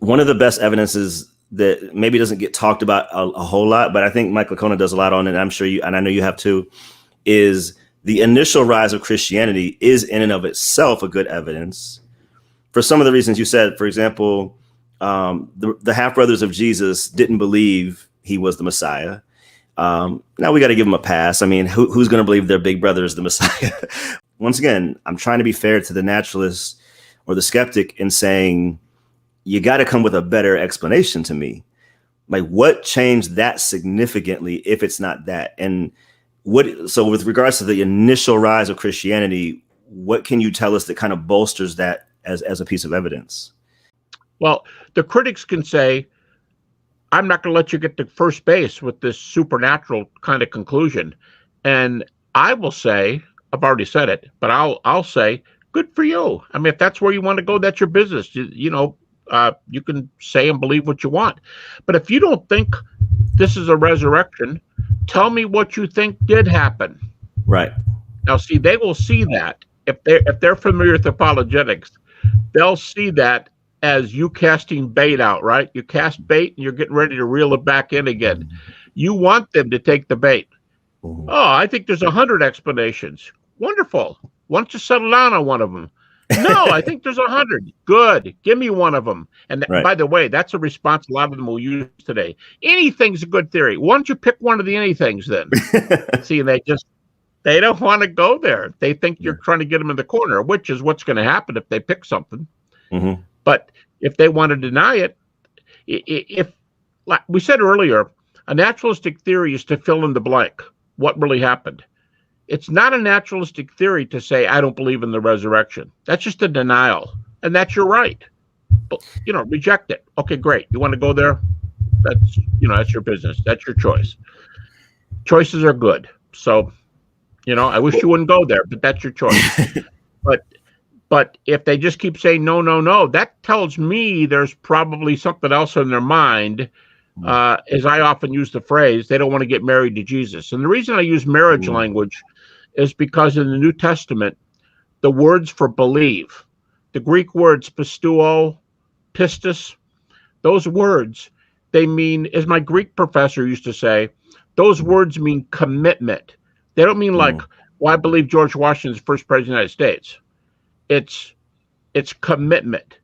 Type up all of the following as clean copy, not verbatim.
one of the best evidences that maybe doesn't get talked about a whole lot, but I think Mike Licona does a lot on it. And I'm sure you, and I know you have too, is the initial rise of Christianity is in and of itself a good evidence for some of the reasons you said. For example, the half brothers of Jesus didn't believe he was the Messiah. Now we got to give them a pass. I mean, who's going to believe their big brother is the Messiah? Once again, I'm trying to be fair to the naturalist or the skeptic in saying, you got to come with a better explanation to me. Like, what changed that significantly if it's not that? And so with regards to the initial rise of Christianity, what can you tell us that kind of bolsters that as a piece of evidence? Well, the critics can say, I'm not going to let you get to first base with this supernatural kind of conclusion. And I will say, I've already said it, but I'll say, good for you. I mean, if that's where you want to go, that's your business. You can say and believe what you want. But if you don't think this is a resurrection, tell me what you think did happen. Right. Now, see, they will see that if they're familiar with apologetics, they'll see that as you casting bait out, right? You cast bait and you're getting ready to reel it back in again. You want them to take the bait. Oh, I think there's 100 explanations. Wonderful. Why don't you settle down on one of them? No, I think there's 100. Good. Give me one of them. And by the way, that's a response a lot of them will use today. Anything's a good theory. Why don't you pick one of the anythings then? See, they don't want to go there. They think you're trying to get them in the corner, which is what's going to happen if they pick something. Mm-hmm. But if they want to deny it, if like we said earlier, a naturalistic theory is to fill in the blank. What really happened? It's not a naturalistic theory to say, I don't believe in the resurrection. That's just a denial. And that's your right. But, reject it. Okay, great. You want to go there? That's your business. That's your choice. Choices are good. So, I wish you wouldn't go there, but that's your choice. But if they just keep saying, no, no, no, that tells me there's probably something else in their mind. As I often use the phrase, they don't want to get married to Jesus. And the reason I use marriage language is because in the New Testament, the words for believe, the Greek words pistuo, pistis, those words, they mean, as my Greek professor used to say, those words mean commitment. They don't mean like, well, I believe George Washington's first president of the United States. It's commitment.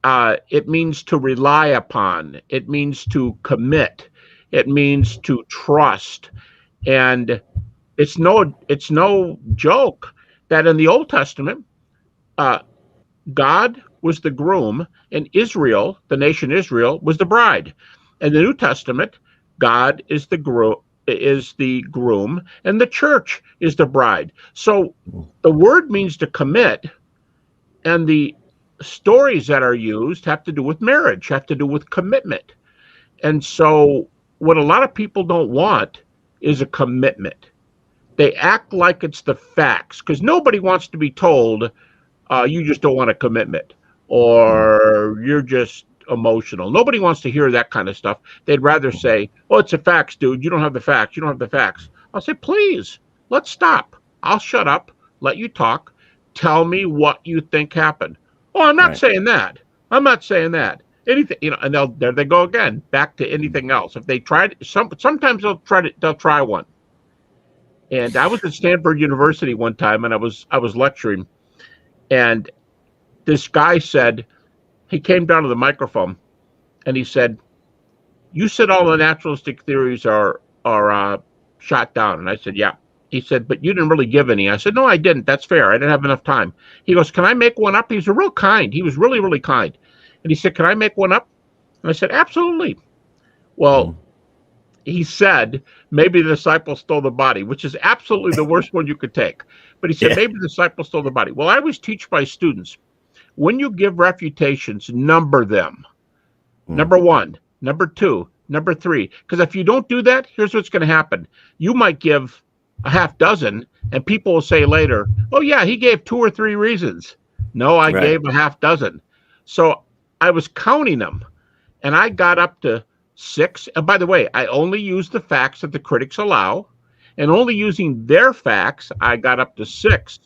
It means to rely upon. It means to commit. It means to trust. And it's no joke that in the Old Testament, God was the groom and Israel, the nation Israel, was the bride. In the New Testament, God is the groom and the church is the bride. So the word means to commit, and the stories that are used have to do with marriage, have to do with commitment. And so what a lot of people don't want is a commitment. They act like it's the facts because nobody wants to be told you just don't want a commitment or you're just emotional. Nobody wants to hear that kind of stuff. They'd rather say, oh, it's the facts, dude. You don't have the facts. You don't have the facts. I'll say, please, let's stop. I'll shut up, let you talk. Tell me what you think happened. Oh, I'm not saying that. I'm not saying that. Anything, and there they go again, back to anything else. If they tried, sometimes they'll try one. And I was at Stanford University one time, and I was lecturing, and this guy said, he came down to the microphone, and he said, "You said all the naturalistic theories are shot down," and I said, "Yeah." He said, "But you didn't really give any." I said, "No, I didn't. That's fair. I didn't have enough time." He goes, "Can I make one up?" He was real kind. He was really, really kind. And he said, "Can I make one up?" And I said, "Absolutely." Well, he said, maybe the disciple stole the body, which is absolutely the worst one you could take. But he said, maybe the disciple stole the body. Well, I always teach my students, when you give refutations, number them. Number one, number two, number three. Because if you don't do that, here's what's going to happen. You might give a half dozen, and people will say later, oh, yeah, he gave 2 or 3 reasons. No, I gave a half dozen. So I was counting them, and I got up to 6. And by the way, I only use the facts that the critics allow, and only using their facts, I got up to 6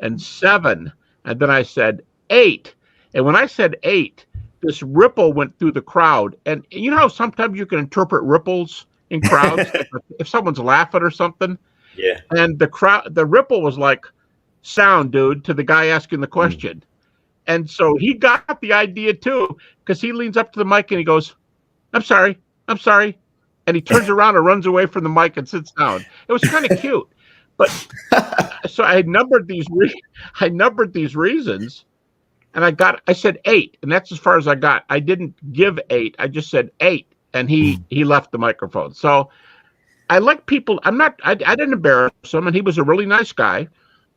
and 7. And then I said 8. And when I said 8, this ripple went through the crowd. And you know how sometimes you can interpret ripples in crowds, like if someone's laughing or something? Yeah. And the ripple was like, sound, dude, to the guy asking the question. And so he got the idea too, because he leans up to the mic and he goes, I'm sorry. And he turns around and runs away from the mic and sits down. It was kind of cute. But so I numbered these reasons, and I said 8, and that's as far as I got. I didn't give 8. I just said 8, and he left the microphone. So I like people. I didn't embarrass him, and he was a really nice guy.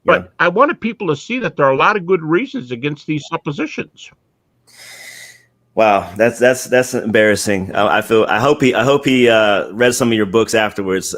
But I wanted people to see that there are a lot of good reasons against these suppositions. Wow, that's embarrassing. I hope he read some of your books afterwards.